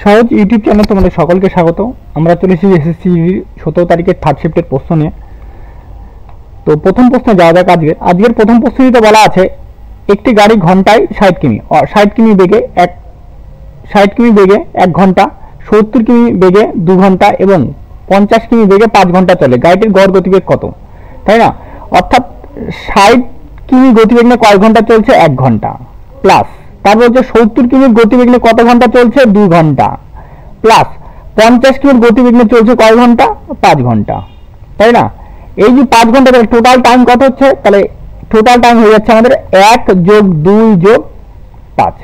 সহজ YouTube channel তোমাদের সকলকে স্বাগত। আমরা চলে এসেছি এসএসসি 17 তারিখের থার্ড শিফটের প্রশ্ন নিয়ে। তো প্রথম প্রশ্নে যাওয়া যাক। আজকের প্রথম প্রশ্নটিতে বলা আছে একটি গাড়ি ঘন্টায় 60 কিমি 60 কিমি বেগে 1 ঘন্টা, 70 কিমি বেগে 2 ঘন্টা এবং 50 কিমি বেগে 5 ঘন্টা চলে। গাড়িটির গড় গতিবেগ কত? তাই না? অর্থাৎ 60 কিমি গতিবেগ নিয়ে কয় ঘন্টা চলছে? 1 ঘন্টা, প্লাস তারপর হচ্ছে 70 কিমির গতিবেগ নিয়ে কত ঘন্টা চলছে? 2 ঘন্টা, প্লাস 50 কিমির গতিবেগ নিয়ে চলছে কয় ঘন্টা? 5 ঘন্টা, তাই না? এই যে 5 ঘন্টা, তাহলে টোটাল টাইম কত হচ্ছে? তাহলে টোটাল টাইম হয়ে যাচ্ছে আমাদের 1 যোগ 2 যোগ 5।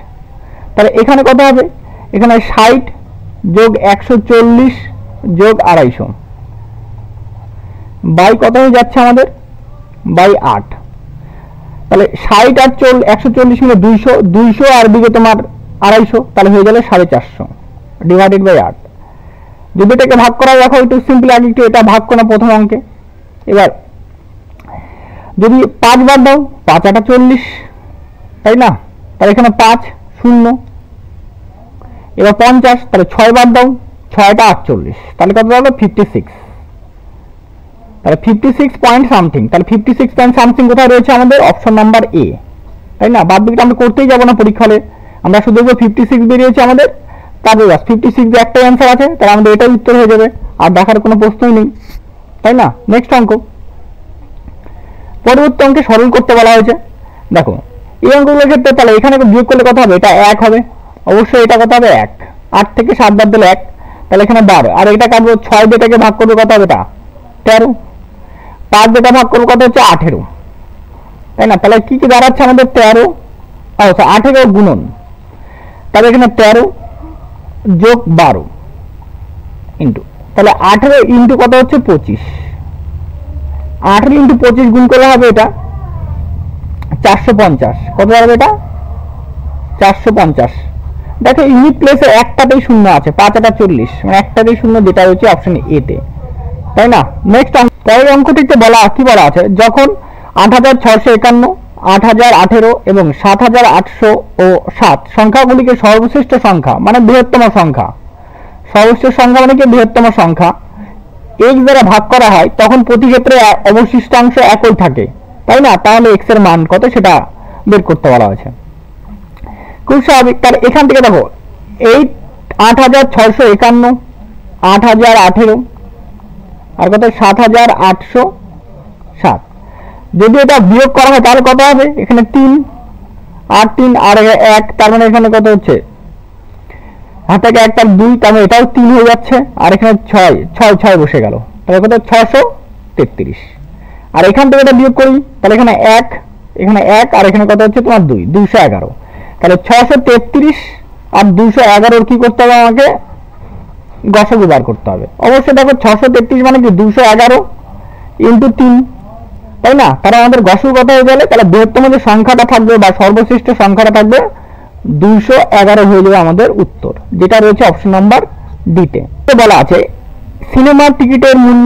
তাহলে এখানে কত হবে? এখানে 60 যোগ 140 যোগ 250 বাই কত হয়ে যাচ্ছে আমাদের? বাই 8। তাহলে 60 আর 140 মিলে 200 আর দিকে তোমার 250, তাহলে হয়ে গেলে 450 ডিভাইডেড বাই 8। যদি এটাকে ভাগ করা দেখো একটু সিম্পলি, আগে একটু এটা ভাগ করো প্রথম অঙ্কে। এবার যদি 5 বার দাও, 5 8 40, তাই না? তাহলে এখানে 5 0। এবার 50, তাহলে 6 বার দাও, 6 8 48, তাহলে কত দাঁড়ালো? 56। তাহলে 56 পয়েন্ট সামথিং। তাহলে 56 পয়েন্ট সামথিং কোথায় রয়েছে? আমাদের অপশন নাম্বার এ, তাই না? বাদ বাকিটা আমরা করতেই যাবো না পরীক্ষা হলে, আমরা শুধু 56 বেরিয়েছে আমাদের, তারপরে 56 যে একটাই অ্যান্সার আছে, তাহলে আমাদের এটাই উত্তর হয়ে যাবে, আর দেখার কোনো প্রশ্নই নেই, তাই না? নেক্সট অঙ্ক, পরবর্তী অঙ্কে সরল করতে বলা হয়েছে। দেখো এই অঙ্কগুলোর ক্ষেত্রে তাহলে এখানে বিয়োগ করলে কত হবে? এটা 1 হবে, অবশ্যই এটা কত হবে? 1। 8 থেকে 7 বাদ দিলে 1, তাহলে এখানে 12, আর এটা কাটবো 6 যেটাকে ভাগ করবে কত হবে? এটা 13। 5 যেটা ভাগ করবো কত হচ্ছে? 18, তাই না? তাহলে কি কি দাঁড়াচ্ছে আমাদের? 13, 18 গুণন, তাহলে এখানে 13 যোগ 12 ইন্টু, তাহলে 18 ইন্টু কত হচ্ছে? 25। 18 ইন্টু 25 গুণ করলে হবে এটা 450। কত দাঁড়াবে এটা? 450। দেখো ইউনিট প্লেসে একটাতেই শূন্য আছে, 5 8 40, মানে একটাতেই শূন্য, যেটা হচ্ছে অপশন এ তে, তাই না? নেক্সট পরের অঙ্কটিতে কি বলা আছে? যখন 8651, 8018 এবং 7807 সংখ্যাগুলিকে সর্বশ্রেষ্ঠ সংখ্যা মানে বৃহত্তম সংখ্যা, সর্বশ্রেষ্ঠ সংখ্যা মানে কি? বৃহত্তম সংখ্যা x দ্বারা ভাগ করা হয়, তখন প্রতি ক্ষেত্রে অবশিষ্টাংশ একই থাকে, তাই না? তাহলে x এর মান কত সেটা বের করতে বলা হয়েছে। খুব স্বাভাবিক। তাহলে এখান থেকে দেখো 8651, 8018 আর কত? 7807। যদি এটা বিয়োগ করা হয় তাহলে কত হবে? এখানে 3 8 3 আর 1, তার মানে এখানে কত হচ্ছে? হাত থেকে 1 তার 2, তার মানে এটাও 3 হয়ে যাচ্ছে, আর এখানে 6 বসে গেল, তাহলে কত? 633। আর এখান থেকে এটা বিয়োগ করি, তাহলে এখানে 1, এখানে 1 আর এখানে কত হচ্ছে তোমার 2, 211। তাহলে 633 আর 211 কি করতে হবে? আমাকে গসাগু বার করতে হবে। অবশ্যই দেখো 633 মানে কি? 211 ইন্টু 3, তাই না? তাহলে আমাদের গসাগু কত হয়ে গেলে, তাহলে বৃহত্তম যে সংখ্যাটা থাকবে বা সর্বশ্রেষ্ঠ সংখ্যাটা থাকবে 211 হয়ে যাবে আমাদের উত্তর, যেটা রয়েছে অপশন নাম্বার ডিতে। বলা আছে সিনেমার টিকিটের মূল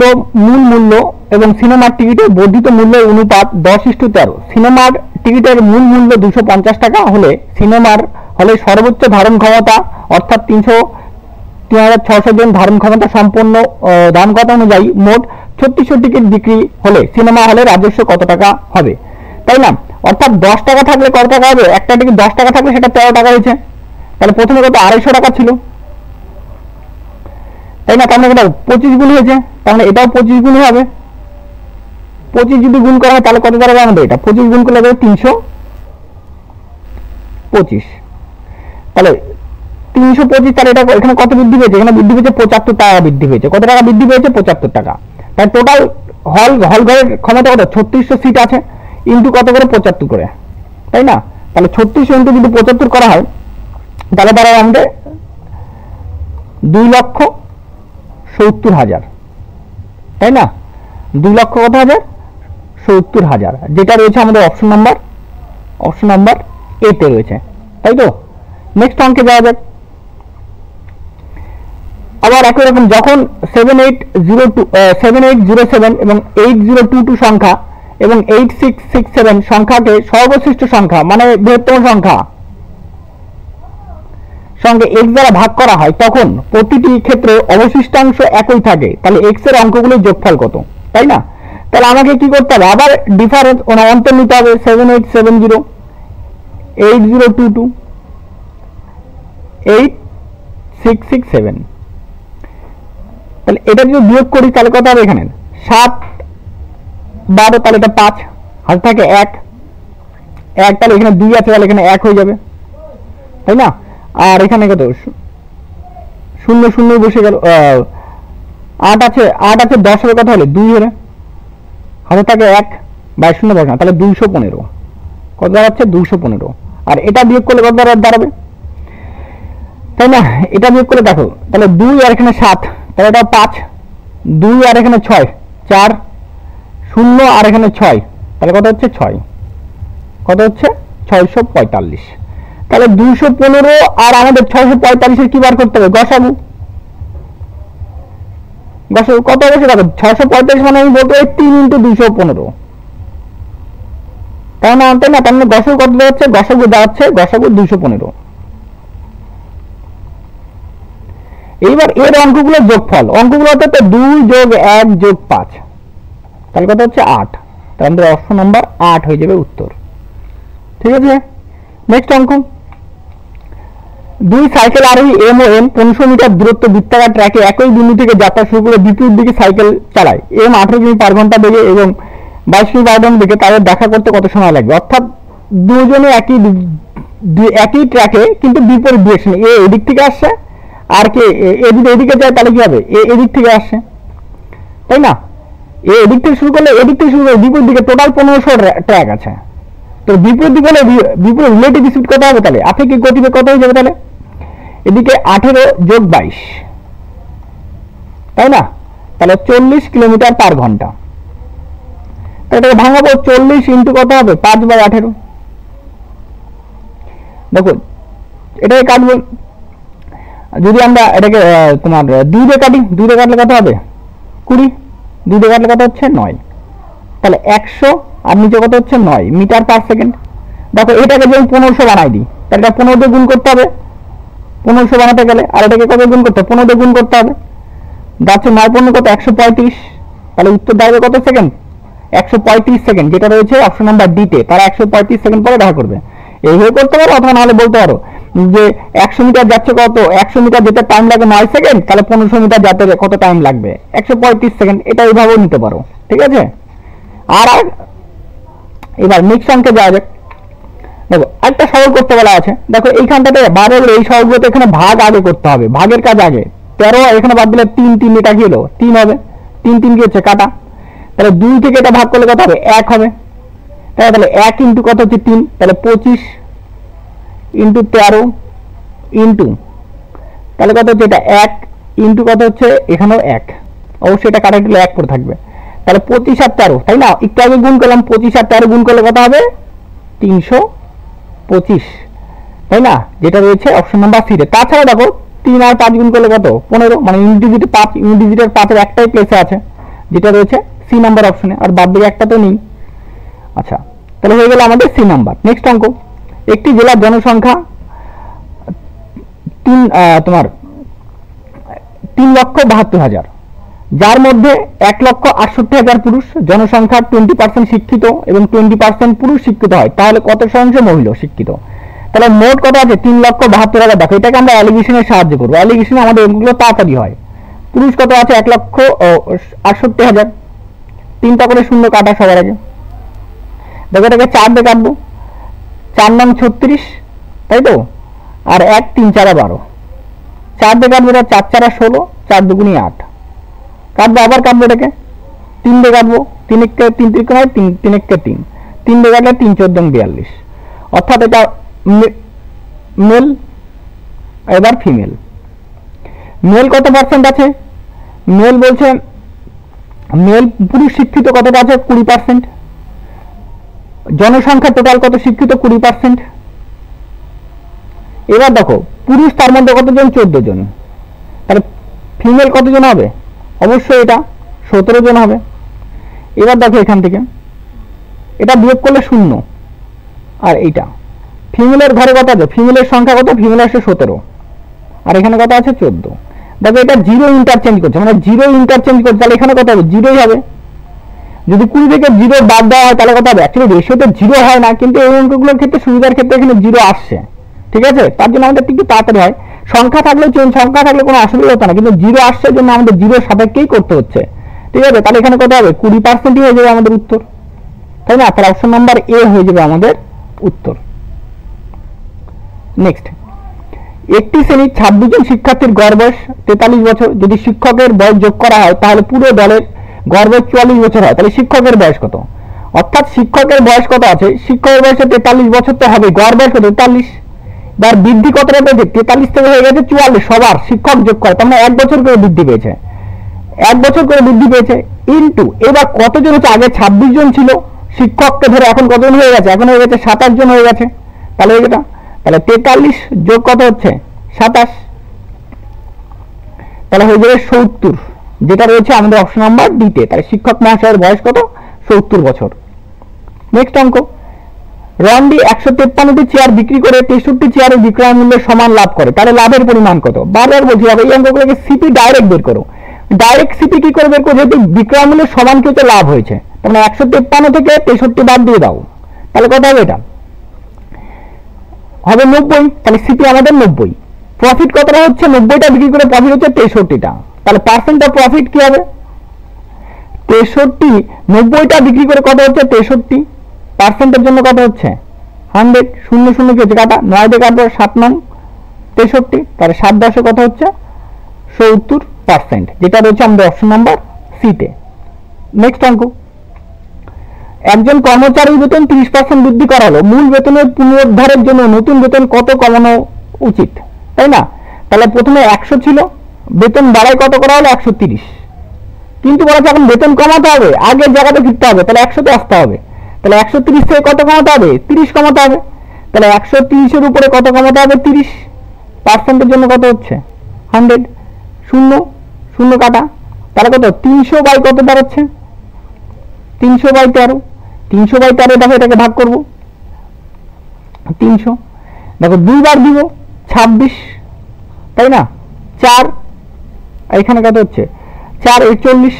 মূল্য এবং সিনেমার টিকিটের বর্ধিত মূল্যের অনুপাত 10:13। সিনেমার টিকিটের মূল মূল্য 250 টাকা হলে সিনেমার হলে সর্বোচ্চ ধারণ ক্ষমতা অর্থাৎ 3600 জন ধারণ ক্ষমতা সম্পন্ন ধারণ ক্ষমতা অনুযায়ী মোট 3600 টিকিট বিক্রি হলে সিনেমা হলে রাজস্ব কত টাকা হবে? তাই না? অর্থাৎ 10 টাকা থাকলে কত টাকা হবে? একটা টিকিট 10 টাকা থাকলে সেটা 13 টাকা হয়েছে, তাহলে প্রথমে কত? 250 টাকা ছিল, তাই না? তার মানে এটা 25 গুণ হয়েছে, তার মানে এটাও 25 গুণ হবে। 25 যদি গুণ করা হয় তাহলে কত দাঁড়াবে আমাদের? এটা 25 গুণ করলে হবে 325। তাহলে 325, তাহলে এটা এখানে কত বৃদ্ধি পেয়েছে? এখানে বৃদ্ধি পেয়েছে 75 টাকা বৃদ্ধি পেয়েছে। কত টাকা বৃদ্ধি পেয়েছে? 75 টাকা। তাই টোটাল হল ঘরের ক্ষমতা কত? 3600 সিট আছে, ইন্টু কত করে? 75 করে, তাই না? তাহলে 3600 ইন্টু যদি 75 করা হয় তাহলে দাঁড়ায় আমাদের 2,70,000, তাই না? 2,70,000, যেটা রয়েছে আমাদের অপশন নাম্বার এ তে রয়েছে, তাই তো? নেক্সট অঙ্কে যাওয়া যাক। আবার একই রকম যখন 7807 এবং 8022 সংখ্যা এবং 8667 সংখ্যাকে সর্বশ্রেষ্ঠ সংখ্যা মানে বৃহত্তম সংখ্যা সঙ্গে x দ্বারা ভাগ করা হয় তখন প্রতিটি ক্ষেত্রে অবশিষ্টাংশ একই থাকে, তাহলে x এর অঙ্কগুলোর যোগফল কত, তাই না? তাহলে আমাকে কি করতে হবে, আবার ডিফারেন্স অন্তর নিতে হবে। 7870 8022 8667, তাহলে এটা যদি বিয়োগ করি তাহলে কত হবে, এখানে 7 12, তাহলে এটা 5 হাতে থাকে 1 1, তাহলে এখানে 2 আছে, তাহলে এখানে 1 হয়ে যাবে, তাই না? আর এখানে কত 0 0 বসে গেল, 8 আছে 10 হবে, কত হলে 2 হবে, হাতে থাকে 1 22 0 বসে না, তাহলে 215 কত দাঁড়াচ্ছে 215। আর এটা বিয়োগ করলে কত দাঁড়াবে, তাই না? এটা বিয়োগ করে দেখো, তাহলে 2 আর এখানে 7, তাহলে এটা 5, 2 আর এখানে 6 4, 0 আর এখানে 6, তাহলে কত হচ্ছে 6, কত হচ্ছে 645। তাহলে 215 আর আমাদের 645 এর কি বার করতে হবে, গসাগু কত হবে দেখো, 645 মানে আমি বলতে পারি 3 × 215, তাই না? তাই না? তার মানে গসাগু কত হচ্ছে, গসাগু দাঁড়াচ্ছে 215। এইবার এর অঙ্কগুলো যোগফল, অঙ্কগুলো হচ্ছে 2 + 1 + 5, তাহলে কত হচ্ছে 8, তাহলে আমাদের অপশন নাম্বার 8 হয়ে যাবে উত্তর। ঠিক আছে, নেক্সট অঙ্ক। 2 সাইকেল আরোহী এম ও এন 1500 মিটার দূরত্ব বৃত্তাকার ট্র্যাকে একই বিন্দু থেকে যাত্রা শুরু করে বিপরীত দিকে সাইকেল চালায়। এম 18 কিমি/ঘন্টা বেগে এবং 22 কিমি/ঘন্টা বেগে তাদের দেখা করতে কত সময় লাগবে? অর্থাৎ দুজনে একই ট্র্যাকে কিন্তু বিপরীত ডিরেকশনে, এ এদিক থেকে আসছে আর কে এ যদি এদিকে যায় তাহলে কি হবে, এ এদিক থেকে আসছে, তাই না? এ এদিক থেকে শুরু করলে এদিক থেকে শুরু করে বিপরীত দিকে টোটাল 1500 ট্র্যাক আছে, তো বিপরীত দিকে হলে বিপরীত রিলেটিভ স্পিড কত হবে, তাহলে আপেক্ষিক গতিবেগ কত হয়ে যাবে, তাহলে এদিকে 18 + 22, তাই না? তাহলে 40 কিমি/ঘন্টা। তাহলে এটাকে ভাঙাবো, 40 × কত হবে 5/18। দেখো এটাকে কাটবো, যদি আমরা এটাকে তোমার 2 দিয়ে কাটি, 2 দিয়ে কাটলে কত হবে 20, 2 দিয়ে কাটলে কত হচ্ছে 9, তাহলে 100 আর নিচে কত হচ্ছে 9 মিটার/সেকেন্ড। দেখো এটাকে যদি 1500 বানাই দিই, তাহলে এটা 15 দিয়ে গুণ করতে হবে, 1500 বানাতে গেলে, আর এটাকে কত গুণ করতে হবে, 15 দিয়ে গুণ করতে হবে, যাচ্ছে 9 15 কত 135, তাহলে উত্তর দাঁড়াবে কত সেকেন্ড, 135 সেকেন্ড, যেটা রয়েছে অপশন নাম্বার ডি তে। তারা 135 সেকেন্ড পরে দেখা করবে, এইভাবে করতে পারো, অথবা নাহলে বলতে পারো যে 100 মিটার যাচ্ছে কত, 100 মিটার যেতে টাইম লাগে 9 সেকেন্ড, তাহলে 1500 মিটার যেতে কত টাইম লাগবে 135 সেকেন্ড, এটা এইভাবেও নিতে পারো। ঠিক আছে, আর এবার নেক্সট অঙ্কে যাওয়া যাক। দেখো একটা সরল করতে বলা আছে, দেখো এইখানটাতে বারে এই সরলগুলোতে এখানে ভাগ আগে করতে হবে, ভাগের কাজ আগে। 13 এখানে বাদ দিলে 3 3, এটা কি হলো 3 হবে, 3 3 কি হচ্ছে কাটা, তাহলে 2 থেকে এটা ভাগ করলে কত হবে 1 হবে, তাহলে 1 × কত হচ্ছে 3, তাহলে 25 × 13 ইন্টু, তাহলে কত হচ্ছে এটা 1 ইন্টু কত হচ্ছে এখানেও 1, অবশ্যই এটা কাটা দিলে 1 পড়ে থাকবে, তাহলে 25 আর 13, তাই না? একটু আগে গুণ করলাম, 25 আর 13 গুণ করলে কত হবে 325, তাই না? যেটা রয়েছে অপশন নাম্বার সি তে। তাছাড়া দেখো 3 আর 5 গুণ করলে কত 15, মানে ইউনিট ডিজিট 5, ইউনিট ডিজিটের 5 এর একটাই প্লেসে আছে, যেটা রয়েছে সি নাম্বার অপশনে, আর বাদ বাকি একটা তো নেই। আচ্ছা, তাহলে হয়ে গেল আমাদের সি নাম্বার। নেক্সট অঙ্ক, একটি জেলার জনসংখ্যা 3,72,000, যার মধ্যে 1,68,000 পুরুষ, জনসংখ্যার 20% শিক্ষিত এবং 20% পুরুষ শিক্ষিত হয়, তাহলে কত শতাংশ মহিলা শিক্ষিত? তাহলে মোট কত আছে 3,72,000। দেখো এটাকে আমরা অ্যালিগেশনের সাহায্য করবো, অ্যালিগেশনে আমাদের এগুলো তাড়াতাড়ি হয়। পুরুষ কত আছে 1,68,000, 3টা করে শূন্য কাটা সবার আগে। দেখো এটাকে 4 দিয়ে কাটবো, 4 নং 36, তাই তো, আর 1 3 4 12, 4 দিয়ে কাটবো, 4 4 16, 4 2 8, কাটবো, আবার কাটবো এটাকে 3 দিয়ে কাটবো, 3 1 3 3 নয় 3 3 1 3, 3 দিয়ে কাটলে 3 14 42, অর্থাৎ এটা মেল। এবার ফিমেল, মেল কত পার্সেন্ট আছে, মেল বলছে মেল পুরুষ শিক্ষিত কতটা আছে 20%, জনসংখ্যা টোটাল কত শিক্ষিত 20%। এবার দেখো পুরুষ তার মধ্যে কতজন 14 জন, তাহলে ফিমেল কতজন হবে, অবশ্যই এটা 17 জন হবে। এবার দেখো এখান থেকে এটা বিয়োগ করলে 0, আর এইটা ফিমেলের ঘরে কত আছে, ফিমেলের সংখ্যা কত, ফিমেল আসছে 17, আর এখানে কত আছে 14। দেখো এটা জিরো ইন্টারচেঞ্জ করছে, মানে জিরো ইন্টারচেঞ্জ করছে, তাহলে এখানে কত হবে, জিরোই হবে। যদি 20 থেকে জিরো বাদ দেওয়া হয় তাহলে কত হবে, অ্যাকচুয়ালি রেশিওতে জিরো হয় না, কিন্তু এই অঙ্কগুলোর ক্ষেত্রে সুবিধার ক্ষেত্রে এখানে জিরো আসছে, ঠিক আছে। তার জন্য আমাদের একটু তাড়াতাড়ি হয়, সংখ্যা থাকলে সংখ্যা থাকলে কোনো অসুবিধা হতো না, কিন্তু জিরো আসছে জন্য আমাদের জিরো সাপেক্ষেই করতে হচ্ছে, ঠিক আছে। তাহলে এখানে কত হবে, 20% হয়ে যাবে আমাদের উত্তর, তাই না। তাহলে অপশন নাম্বার এ হয়ে যাবে আমাদের উত্তর। নেক্সট, একটি শ্রেণীর 26 জন শিক্ষার্থীর গড় বয়স 43 বছর। যদি শিক্ষকের বয়স যোগ করা হয় তাহলে পুরো দলের গড় বয়স 44 বছর হয়। তাহলে শিক্ষকের বয়স কত, অর্থাৎ শিক্ষকের বয়স কত আছে, শিক্ষকের বয়স 43 বছর তো হবে, গড় বয়স কত 43, তার বৃদ্ধি কতটা পেয়েছে, 43 থেকে হয়ে গেছে 44, সবার শিক্ষক যোগ করে, তার মানে 1 বছর করে বৃদ্ধি পেয়েছে, 1 বছর করে বৃদ্ধি পেয়েছে। ইনটু এবার কতজন হচ্ছে, আগে 26 জন ছিল শিক্ষককে ধরে, এখন কতজন হয়ে গেছে, এখন হয়ে গেছে 27 জন হয়ে গেছে। তাহলে এটা, তাহলে 43 যোগ কত হচ্ছে 27, তাহলে হয়ে যাবে 70, যেটা রয়েছে আমাদের অপশন নাম্বার ডিতে। তাহলে শিক্ষক মহাশয়ের বয়স কত, 70 বছর। নেক্সট অঙ্ক, রন্ডি 153টি চেয়ার বিক্রি করে 63টি চেয়ারের বিক্রয় মূল্যের সমান লাভ করে, তাহলে লাভের পরিমাণ কত। বারবার বলছি এই অঙ্কগুলোকে সিপি ডাইরেক্ট বের করো, ডাইরেক্ট সিপি কি করে বের করো, যেহেতু বিক্রয় মূল্যের সমান কি হচ্ছে, লাভ হয়েছে, তার মানে 153 থেকে 63 বাদ দিয়ে দাও, তাহলে কত হবে, এটা হবে 90, তাহলে সিপি আমাদের 90। প্রফিট কতটা হচ্ছে, 90টা বিক্রি করে প্রফিট হচ্ছে 63টা, তাহলে পার্সেন্ট অফ প্রফিট কি হবে, 63, 90টা বিক্রি করে কত হচ্ছে 63, পার্সেন্টের জন্য কত হচ্ছে 100, 0 0 কি হচ্ছে কাটা, 9 দিয়ে কাটবো 7 9 63, তাহলে 7 10 কত হচ্ছে 70%, যেটা রয়েছে আমাদের অপশন নাম্বার সিতে। নেক্সট অঙ্ক, একজন কর্মচারীর বেতন 30% বৃদ্ধি করা হলো, মূল বেতনের পুনরুদ্ধারের জন্য নতুন বেতন কত কমানো উচিত, তাই না। তাহলে প্রথমে 100 ছিল, বেতন বাড়ায় কত করা হলো 130, কিন্তু বলা হচ্ছে এখন বেতন কমাতে হবে, আগের জায়গাতে ফিরতে হবে, তাহলে 100তে আসতে হবে, তাহলে 130 থেকে কত কমাতে হবে 30 কমাতে হবে, তাহলে 130 এর উপরে কত কমাতে হবে 30, পার্সেন্টের জন্য কত হচ্ছে 100, 0 0 কাটা, তাহলে কত 300 বাই কত দাঁড়াচ্ছে 300 বাই 13, 300 বাই 13, দেখো এটাকে ভাগ করব 300, দেখো দুইবার দিব 26, তাই না, 4, এখানে কত হচ্ছে 4 41,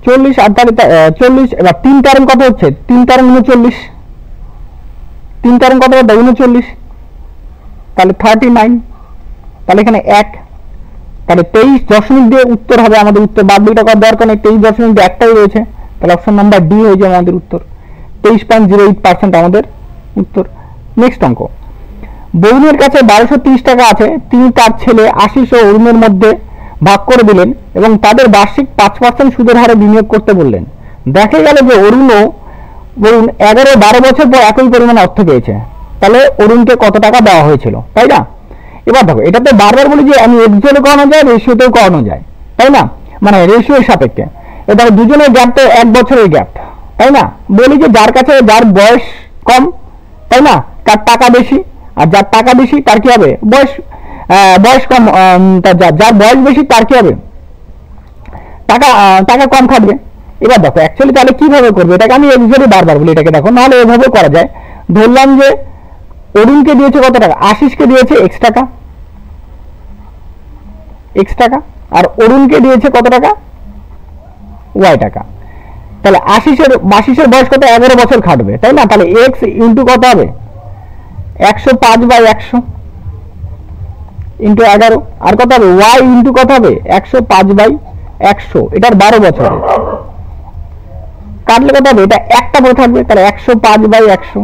40 আর তাহলে 40, এবার 3 টার্ম কত হচ্ছে 3 টার্ম 39, 3 টার্ম কত হবে 39, তাহলে 39, তাহলে এখানে 1, তাহলে 23 দশমিক দিয়ে উত্তর হবে আমাদের উত্তর, বাদ বাকিটা করার দরকার নেই, 23 দশমিক দিয়ে একটাই রয়েছে, তাহলে অপশন নাম্বার ডি হয়ে যাবে আমাদের উত্তর, 23.08% আমাদের উত্তর। নেক্সট অঙ্ক, বরুণের কাছে 1230 টাকা আছে, তিনি তার ছেলে আশিস ও অরুণের মধ্যে ভাগ করে দিলেন এবং তাদের বার্ষিক 5% সুদের হারে বিনিয়োগ করতে বললেন। দেখা গেল যে অরুণ 11-12 বছর পর একই পরিমাণ অর্থ পেয়েছে, তাহলে অরুণকে কত টাকা দেওয়া হয়েছিল, তাই না। এবার দেখো এটা তো বারবার বলি যে আমি এক্সেলে করানো যায়, রেশিওতেও করানো যায়, তাই না, মানে রেশিওর সাপেক্ষে। এবার দুজনের গ্যাপ তো 1 বছরের গ্যাপ, তাই না, বলি যে যার কাছে যার বয়স কম, তাই না, তার টাকা বেশি, আর যার টাকা বেশি তার কি হবে বয়স কম, যার বয়স বেশি তার কি হবে টাকা কম খাটবে। এবার দেখো অ্যাকচুয়ালি তাহলে কিভাবে করবে, এটাকে আমি এক্সেলে বারবার বলি, এটাকে দেখো নাহলে এভাবে করা যায়। ধরলাম যে অরুণকে দিয়েছে কত টাকা, আশিসকে দিয়েছে x টাকা, আর অরুণকে দিয়েছে কত টাকা y টাকা, তাহলে আশিসের বয়স কত 11 বছর খাটবে, তাই না, তাহলে x ইন্টু কত হবে 105/100 ইন্টু 11, আর কত হবে y ইন্টু কত হবে 105/100, এটার 12 বছর কাটলে কত হবে, এটা একটা পড়ে থাকবে, তাহলে 105/100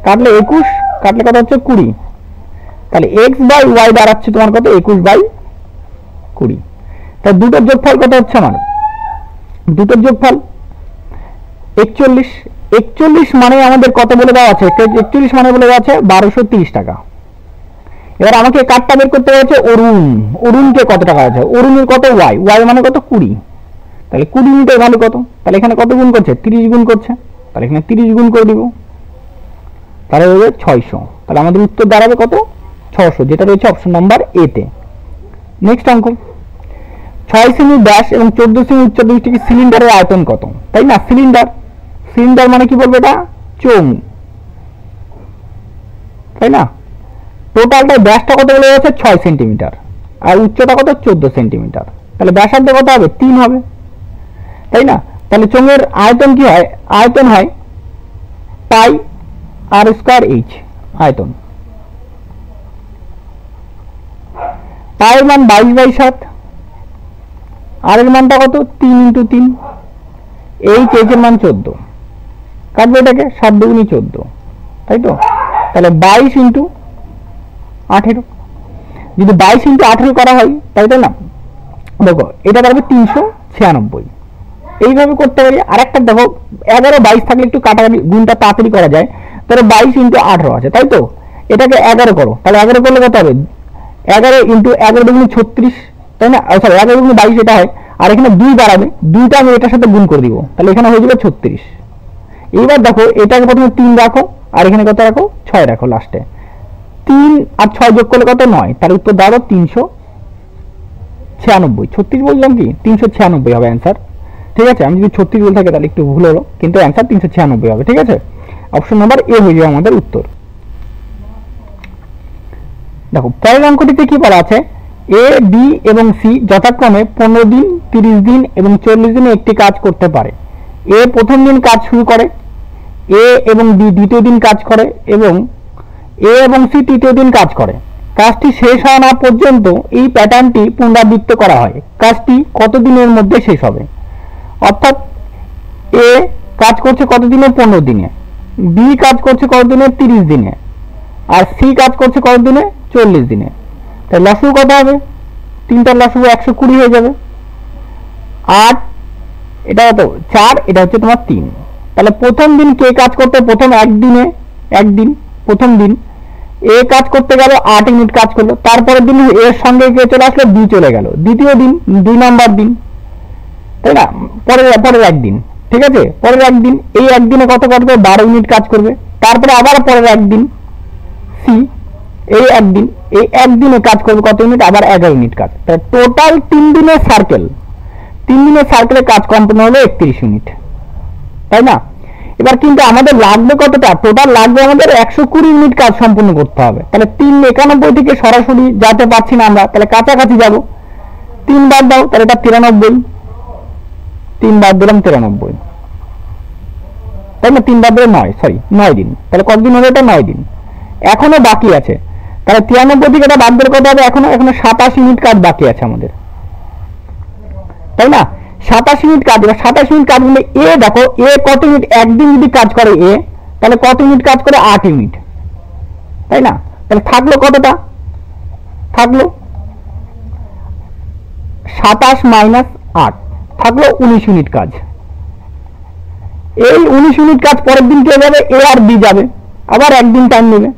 কাটলে 21, কাটলে কত হচ্ছে 20, তাহলে x/y দাঁড়াচ্ছে তোমার কত 21/20, তাহলে দুটোর যোগফল কত হচ্ছে আমার, দুটোর যোগফল 41 মানে আমাদের কত বলে দেওয়া আছে, 41 মানে বলে দেওয়া আছে 1230 টাকা। এবার আমাকে কাটটা বের করতে হচ্ছে অরুণকে কত টাকা আছে, অরুণের কত y মানে কত 20, তাহলে 20 ইউনিটের ভ্যালু কত, তাহলে এখানে কত গুণ করছে 30 গুণ করছে, তাহলে এখানে 30 গুণ করে দিব, তাহলে হবে 600, তাহলে আমাদের উত্তর দাঁড়াবে কত 600, যেটা রয়েছে অপশন নাম্বার এ তে। নেক্সট অঙ্ক, 6 সেমি ব্যাস এবং 14 সেমি উচ্চতা বিশিষ্ট সিলিন্ডারের আয়তন কত, তাই না, সিলিন্ডার মানে কি বলবো, এটা চোঙ, তাই না? টোটালটা ব্যাসটা কত বলে যাচ্ছে 6 সেন্টিমিটার, আর উচ্চতা কত 14 সেন্টিমিটার, তাহলে ব্যাসার্ধ কত হবে 3 হবে, তাই না? তাহলে চোঙের আয়তন কি হয়, আয়তন হয় পাই আর স্কয়ার এইচ, আয়তন। পায়ের মান 22/7, আর এর মানটা কত 3 × 3, এইচ এর মান 14, কাটবে এটাকে 7 × 2 = 14, তাই তো? তাহলে 22 × 18, যদি 22 × 18 করা হয় তাই তো না, দেখো এটা দাঁড়াবে 396। এইভাবে করতে পারি। আরেকটা দেখো 11 22 থাকলে একটু কাটাকাটি গুণটা তাড়াতাড়ি করা যায়, তাহলে 22 × 18 আছে, তাই তো? এটাকে 11 করো, তাহলে 11 করলে কত হবে 11 × 11 × 36, তাই না? সরি 11 × 22 এটা হয়, আর এখানে 2 বাড়াবে, 2টা আমি এটার সাথে গুণ করে দিব, তাহলে এখানে হয়ে যাবে 36। এইবার দেখো এটাকে প্রথমে 3 রাখো, আর এখানে কত রাখো 6 রাখো, লাস্টে 3 আর 6 যোগ করলে কত 9, তার উত্তর দাঁড়ালো 396। 36 বললাম কি, 396 হবে অ্যান্সার, ঠিক আছে? আমি যদি 36 বলে থাকি তাহলে একটু ভুল হলো, কিন্তু অ্যান্সার 396 হবে, ঠিক আছে? অপশন নাম্বার এ হয়ে যাবে আমাদের উত্তর। দেখো পরের অঙ্কটিতে কি বলা আছে, এ বি এবং সি যথাক্রমে 15 দিন 30 দিন এবং 40 দিনে একটি কাজ করতে পারে। এ প্রথম দিন কাজ শুরু করে, এ এবং বি দ্বিতীয় দিন কাজ করে, এবং এ এবং সি তৃতীয় দিন কাজ করে। কাজটি শেষ হওয়া না পর্যন্ত এই প্যাটার্নটি পুনরাবৃত্ত করা হয়। কাজটি কত দিনের মধ্যে শেষ হবে? অর্থাৎ এ কাজ করছে কত দিনে 15 দিনে, বি কাজ করছে কত দিনে 30 দিনে, আর সি কাজ করছে কত দিনে 40 দিনে। তাই লসু কত হবে, তিনটার লসু 120 হয়ে যাবে। 8 এটা কত 4, এটা হচ্ছে তোমার 3। তাহলে প্রথম দিন কে কাজ করতে, প্রথম একদিন প্রথম দিন এ কাজ করতে গেল 8 ইউনিট কাজ করলো, তারপরের দিন এর সঙ্গে কে চলে আসলো, বি চলে গেল, দ্বিতীয় দিন 2 নম্বর দিন, তাই না? পরের একদিন, ঠিক আছে? পরের একদিন, এই একদিনে কত করবে 12 ইউনিট কাজ করবে, তারপরে আবার পরের একদিন সি, এই একদিনে কাজ করবে কত ইউনিট, আবার 11 ইউনিট কাজ। তাহলে টোটাল 3 দিনের সার্কেলের কাজ সম্পূর্ণ হলো 31 ইউনিট, তাই না? এবার কিন্তু আমাদের লাগবে কতটা, টোটাল লাগবে আমাদের 120 ইউনিট কাজ সম্পূর্ণ করতে হবে। তাহলে 391 থেকে সরাসরি যেতে পারছি না আমরা, তাহলে কাছাকাছি যাব, 3 বাদ দাও, তাহলে এটা 93, 3 বাদ দিলাম 93, তাই না? 3 বাদ দিলে 9 দিন, তাহলে কতদিন হবে এটা 9 দিন। এখনো বাকি আছে, তাহলে 93 থেকে এটা বাদ দিলে কত হবে, এখনো 27 ইউনিট কাজ বাকি আছে আমাদের, তাই না? 27 ইউনিট কাজ। এবার 27 ইউনিট কাজ বললে এ দেখো এ কত ইউনিট একদিন যদি কাজ করে এ, তাহলে কত ইউনিট কাজ করে 8 ইউনিট, তাই না? তাহলে থাকলো কতটা, থাকলো 27 - 8, থাকলো 19 ইউনিট কাজ। এই 19 ইউনিট কাজ পরের দিন কে যাবে, এ আর বি যাবে, আবার একদিন টাইম নেবে,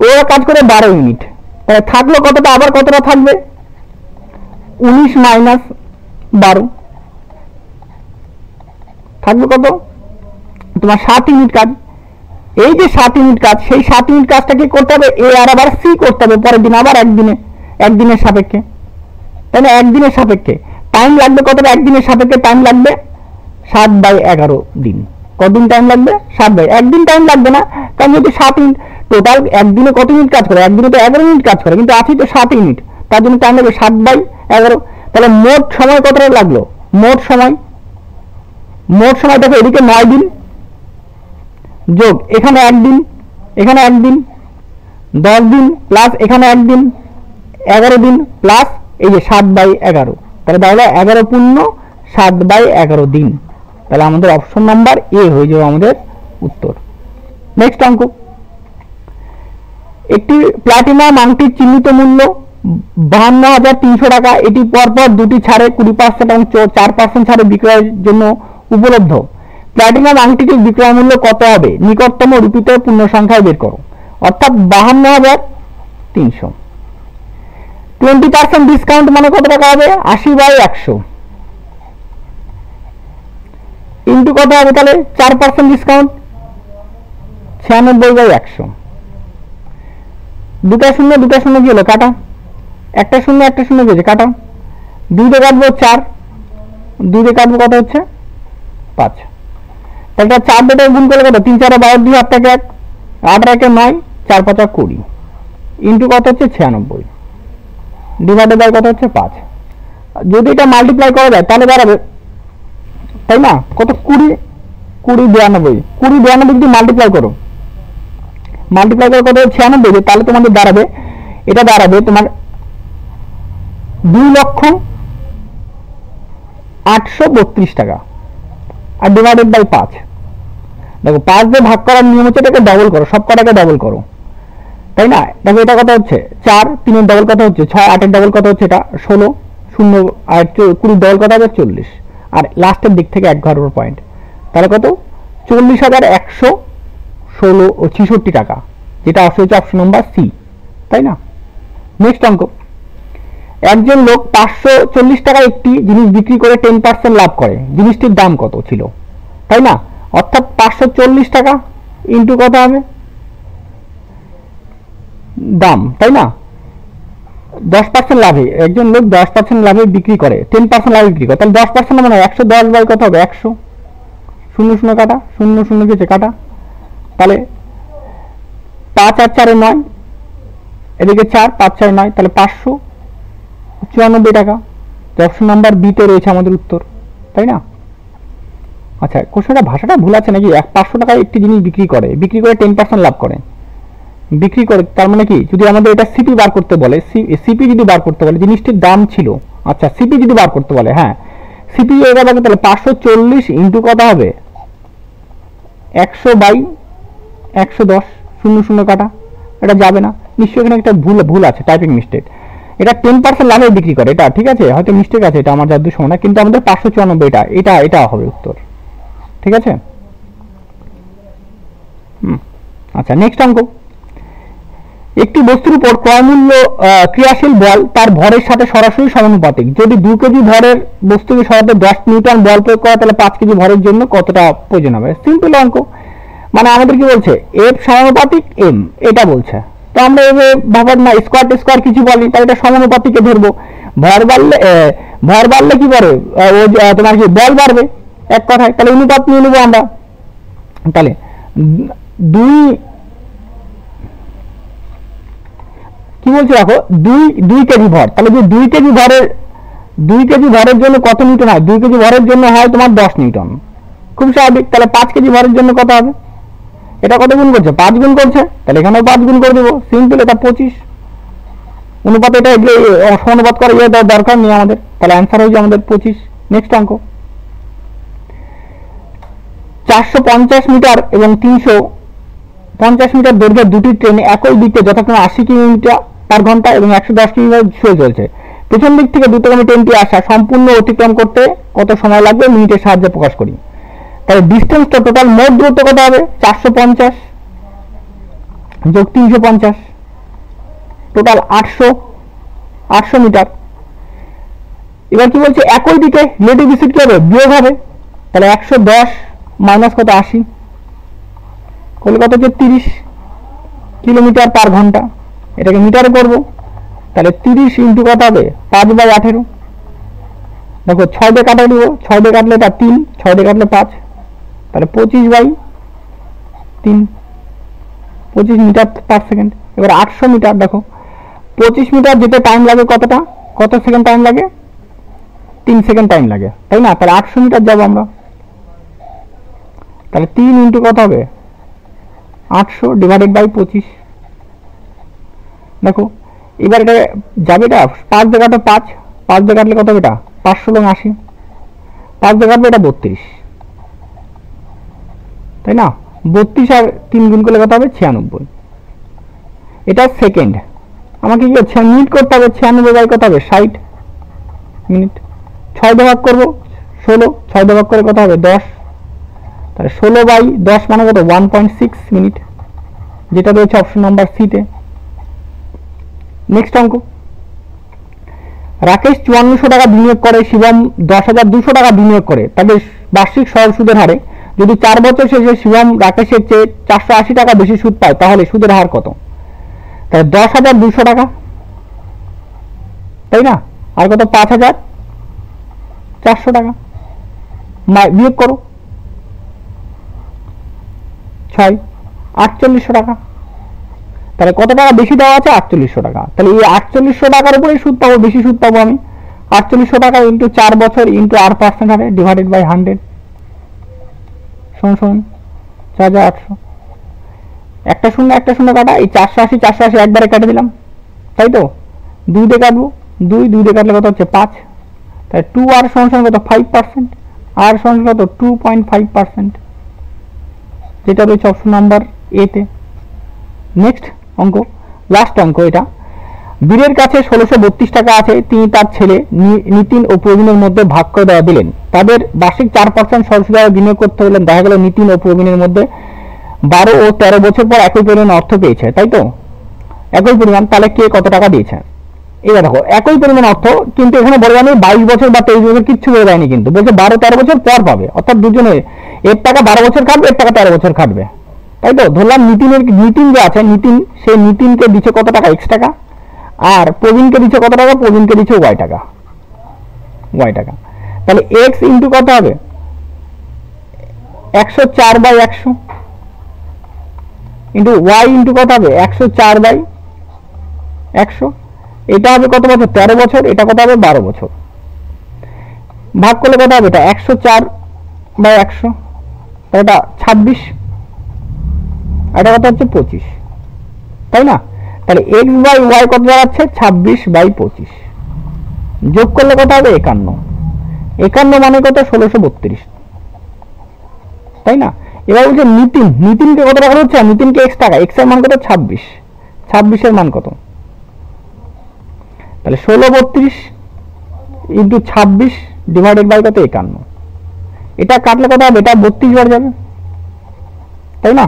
ও কাজ করে 12 ইউনিট, তাহলে থাকলো কতটা, আবার কতটা থাকবে 19 - 12, থাকবে কত তোমার 7 ইউনিট কাজ। এই যে 7 ইউনিট কাজ, সেই 7 ইউনিট কাজটাকে করতে হবে এ আর আবার সি করতে হবে পরের দিন, আবার একদিনের সাপেক্ষে, তাই না? একদিনের সাপেক্ষে টাইম লাগবে কতটা, একদিনের সাপেক্ষে টাইম লাগবে 7/11 দিন। কতদিন টাইম লাগবে, 7 একদিন টাইম লাগবে না, কারণ যদি 7 ইউনিট টোটাল একদিনে কত ইউনিট কাজ করে, একদিনে তো 11 ইউনিট কাজ করে, কিন্তু আছে তো 7 ইউনিট, তার জন্য টাইম লাগবে 7/11। তাহলে মোট সময় কতটা লাগলো, মোট সময় দেখো এদিকে 9 দিন যোগ এখানে একদিন, এখানে একদিন 10 দিন প্লাস এখানে একদিন 11 দিন প্লাস এই যে 7/11, তাহলে তাহলে 11 পূর্ণ 7/11 দিন। তাহলে আমাদের অপশন নাম্বার এ হয়ে যাবে আমাদের উত্তর। নেক্সট অঙ্ক, একটি প্লাটিনাম আংটির চিহ্নিত মূল্য 52,300 টাকা। এটি পরপর দুটি ছাড়ে 20% এবং 4% ছাড়ে বিক্রয়ের জন্য উপলব্ধ। প্লাটিনাম আংটিটির বিক্রয় মূল্য কত হবে, নিকটতম রূপিত পূর্ণ সংখ্যায় বের করো। অর্থাৎ 52,300, 20% ডিসকাউন্ট মানে কত টাকা হবে, 80/100 ইন্টু কত হবে, তাহলে 4% ডিসকাউন্ট 96/100। দুটা শূন্য কি হলো, কাটা, একটা শূন্য গেছে, কাটা, 2 দিয়ে কাটবো 4, 2 দিয়ে কাটবো কত হচ্ছে 5, তাহলে 4 দিয়ে গুণ করলে কত, 3 4 12, 2 8 1, 8 1 9, 4 5 20 ইন্টু কত হচ্ছে 96 ডিভাইডেড বাই কত হচ্ছে 5। যদি এটা মাল্টিপ্লাই করা যায় তাহলে দাঁড়াবে, তাই না, কত 20 20 92, 20 92 যদি মাল্টিপ্লাই করো, মাল্টিপ্লাই করে কত 96, তাহলে তোমাদের দাঁড়াবে, এটা দাঁড়াবে তোমার 2,08,32 টাকা আর ডিভাইডেড বাই 5। দেখো 5 দিয়ে ভাগ করার নিয়ম হচ্ছে এটাকে ডবল করো, সব কটাকে ডবল করো, তাই না। দেখো এটা কত হচ্ছে 4, 3 এর ডবল কত হচ্ছে 6, 8 এর ডবল কত হচ্ছে এটা 16, 0 আর 20 ডবল কত হবে 40, আর লাস্টের দিক থেকে 1 ঘরের পয়েন্ট, তাহলে কত 40,166 টাকা, যেটা আসলে হচ্ছে অপশন নাম্বার সি, তাই না। নেক্সট অঙ্ক, একজন লোক 540 টাকা একটি জিনিস বিক্রি করে 10% লাভ করে, জিনিসটির দাম কত ছিল, তাই না, অর্থাৎ 540 টাকা ইন্টু কত হবে দাম, তাই না। 10% লাভে একজন লোক 10% লাভে বিক্রি করে, 10% লাভে বিক্রি করে, তাহলে 10% মানে 110 বাই কত হবে 100, 0 0 কাটা, 0 0 গেছে কাটা, তাহলে 5 আর 4 9, এদিকে 4 5 4 9, তাহলে 594 টাকা। অপশন নাম্বার বি তে রয়েছে আমাদের উত্তর, তাই না। আচ্ছা, কোশ্চেনটা ভাষাটা ভুল আছে নাকি, 500 টাকায় একটি জিনিস বিক্রি করে 10% লাভ করে, বিক্রি করে, তার মানে কি, যদি আমাদের এটা সিপি বার করতে বলে, সিপি যদি বার করতে বলে, জিনিসটির দাম ছিল, আচ্ছা সিপি যদি বার করতে বলে, হ্যাঁ সিপি এটা বার করতে হলে 540 ইন্টু কত হবে 100 বাই 110, 0 0 কাটা, এটা যাবে না, নিশ্চয়ই এখানে একটা ভুল আছে, টাইপিং মিস্টেক। এটা 10% লাভে বিক্রি করে, এটা ঠিক আছে, হয়তো মিস্টেক আছে, এটা আমার যাদের সময় না, কিন্তু আমাদের 594 এটা হবে উত্তর, ঠিক আছে। আচ্ছা নেক্সট অঙ্ক, একটি বস্তুর উপর ক্রয়মূল্য ক্রিয়াশীল বল তার ভরের সাথে সরাসরি সমানুপাতিক, যদি 2 কেজি ভরের বস্তুকে সরাতে 10 নিউটন বল প্রয়োগ করা, তাহলে 5 কেজি ভরের জন্য কতটা প্রয়োজন হবে। সিম্পল অঙ্ক, মানে আমাদের কি বলছে এফ সমানুপাতিক এম, এটা বলছে, তো আমরা এভাবে ভাবার না, স্কোয়ার কিছু বলি, তাই এটা সমানুপাতিকে ধরবো, ভর বাড়লে কি করে তোমার কি বল বাড়বে, এক কথায়, তাহলে অনুপাত নিয়ে নেবো আমরা, তাহলে 2 কি বলছি দেখো 2 কেজি ভর, তাহলে যে 2 কেজি ভরের জন্য কত নিউটন হয়, 2 কেজি ভরের জন্য হয় তোমার 10 নিউটন, খুব স্বাভাবিক। তাহলে 5 কেজি ভরের জন্য কত হবে, এটা কত গুণ করছে 5 গুণ করছে, তাহলে এখানেও 5 গুণ করে দেবো, সিম্পল, এটা 25 অনুপাত, এটা সমানুপাত করা দরকার নেই আমাদের, তাহলে অ্যান্সার হয়েছে আমাদের 25। নেক্সট অঙ্ক, 450 মিটার এবং 350 মিটার দৈর্ঘ্যের দুটি ট্রেন একই দিকে যথাক্রমে 80 কিলোমিটার পার ঘন্টা এবং 110 কিলোমিটার চলছে, পেছন দিক থেকে দ্রুতগামী ট্রেনটি আসা সম্পূর্ণ অতিক্রম করতে কত সময় লাগবে মিনিটের সাহায্যে প্রকাশ করি। তাহলে ডিস্টেন্সটা টোটাল মোট দূরত্ব কত হবে 450 যোগ 350, টোটাল 800 মিটার। এবার কি বলছে একই দিকে রিলেটিভ স্পিড কি হবে বিয়োগ হবে, তাহলে 110 মাইনাস কত 80 করলে কত হচ্ছে 30 কিলোমিটার পার ঘন্টা, এটাকে মিটারে করব, তাহলে 30 ইন্টু কত হবে 5 বাই 18, দেখো 6 দিয়ে কাটা দিব, 6 দিয়ে কাটলে এটা 3, 6 দিয়ে কাটলে 5, তাহলে 25 বাই 3, 25 মিটার পার সেকেন্ড। এবার 800 মিটার, দেখো 25 মিটার যেতে টাইম লাগে কত সেকেন্ড টাইম লাগে 3 সেকেন্ড টাইম লাগে, তাই না। তাহলে 800 মিটার যাবো আমরা, তাহলে 3 ইন্টু কত হবে 800 ডিভাইডেড বাই 25, দেখো এবার এটা যাবে, এটা 5 দিয়ে কাটলে 5 দিয়ে কাটলে কত হবে এটা 500 লং 80, 5 দিয়ে কাটলে এটা 32, তাই না, 32 আর 3 গুণ করলে কত হবে 96, এটা সেকেন্ড, আমাকে কি মিনিট করতে হবে, 96 বাই কত হবে 60 মিনিট, 6 দিয়ে ভাগ করবো 16, 6 দিয়ে ভাগ করে কত হবে 10, তাহলে 16 বাই 10 মানে কত 1.6 মিনিট, যেটা রয়েছে অপশন নাম্বার সি তে। নেক্সট অঙ্ক, রাকেশ 5400 টাকা বিনিয়োগ করে, শিবম 10,200 টাকা বিনিয়োগ করে, তবে বার্ষিক সরল সুদের হারে যদি 4 বছর শেষে শিবম রাকেশের চেয়ে 480 টাকা বেশি সুদ পায়, তাহলে সুদের হার কত। তাহলে 10,200 টাকা, তাই না, আর কত 5,400 টাকা বিয়োগ করো, 6 4800 টাকা। তাহলে কত টাকা বেশি দেওয়া আছে? 4800 টাকা। তাহলে এই 4800 টাকার উপরে সুদ পাবো, বেশি সুদ পাবো আমি। 4800 টাকা ইন্টু 4 বছর ইন্টু r% হারে ডিভাইডেড বাই 100 সমান 4800। একটা শূন্য কাটা, এই 480 একবারে কেটে দিলাম, তাই তো? 2 দিয়ে কাটবো, 2 দিয়ে কাটলে কত হচ্ছে? 5। তাই 2r সমান কত? 5%। আর সমান কত? 2.5%, যেটা রয়েছে অপশন নাম্বার এ তে। নেক্সট অঙ্ক, লাস্ট অঙ্ক এটা। বীরের কাছে 1632 টাকা আছে, তিনি তার ছেলে নিতিন ও প্রবীণের মধ্যে ভাগ করে দেওয়া দিলেন। তাদের বার্ষিক 4% সরাসরি বিনিয়োগ করতে হলেন। দেখা গেল নিতিন ও প্রবীণের মধ্যে 12 ও 13 বছর পর একই পরিমাণ অর্থ পেয়েছে, তাই তো? একই পরিমাণ, তাহলে কে কত টাকা দিয়েছে? এবার দেখো, একই পরিমাণ অর্থ, কিন্তু এখানে বলে যায়নি 22 বছর বা 23 বছর, কিচ্ছু বলে যায়নি, কিন্তু বলছে 12-13 বছর পর পাবে, অর্থাৎ দুজনে এর টাকা 12 বছর খাটবে, এর টাকা 13 বছর খাটবে, তাই তো? ধরলাম নিতিন যে আছে, সে নিতিনকে দিচ্ছে কত টাকা? x টাকা। আর প্রবীণকে দিচ্ছে কত টাকা? প্রবীণকে দিচ্ছে y টাকা। তাহলে x ইন্টু কত হবে? 104/100 ইন্টু y ইন্টু কত হবে? 104/100। এটা হবে কত বছর? 13 বছর। এটা কত হবে? 12 বছর। ভাগ করলে কত হবে? এটা 104/100, এটা 26, এটা কত হচ্ছে? 25, তাই না? তাহলে x বাই y কত দাঁড়াচ্ছে? 26/25। যোগ করলে কত হবে? 51 মানে কত? 1632, তাই না? এবার বলছে নিতিনকে কত টাকা হচ্ছে? নিতিনকে x টাকা, x এর মান কত? 26 এর মান কত? তাহলে 1632 ইন্টু 26 ডিভাইডেড বাই কত? 51। এটা কাটলে কত হবে? এটা 32 বার যাবে, তাই না?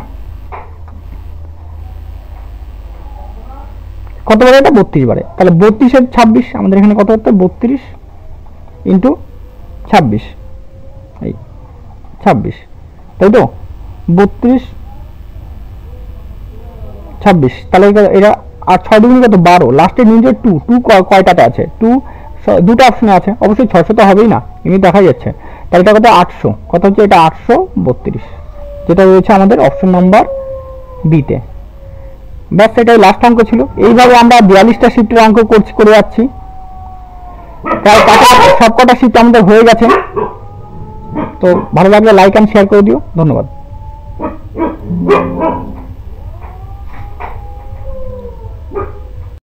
কত বারে? এটা 32 বারে। তাহলে 32 এর 26 আমাদের এখানে কত হচ্ছে? 32 ইন্টু 26, এই 26, তাই তো? 32 26, তাহলে এটা আর 6 দুগুণ কত? 12। লাস্টে নিচে 2 কয়টাতে আছে? 2 দুটো অপশনে আছে, অবশ্যই 600 তো হবেই না, এমনি দেখা যাচ্ছে। তাহলে এটা কত? 800। কত হচ্ছে? এটা 832, যেটা রয়েছে আমাদের অপশন নাম্বার বি তে। ব্যাস, এটাই লাস্ট অঙ্ক ছিল। এইভাবে আমরা 42টা শিফটের অঙ্ক করে যাচ্ছি। প্রায় সব কটা শিফট আমাদের হয়ে গেছে। তো ভালো লাগলে লাইক অ্যান্ড শেয়ার করে দিও। ধন্যবাদ।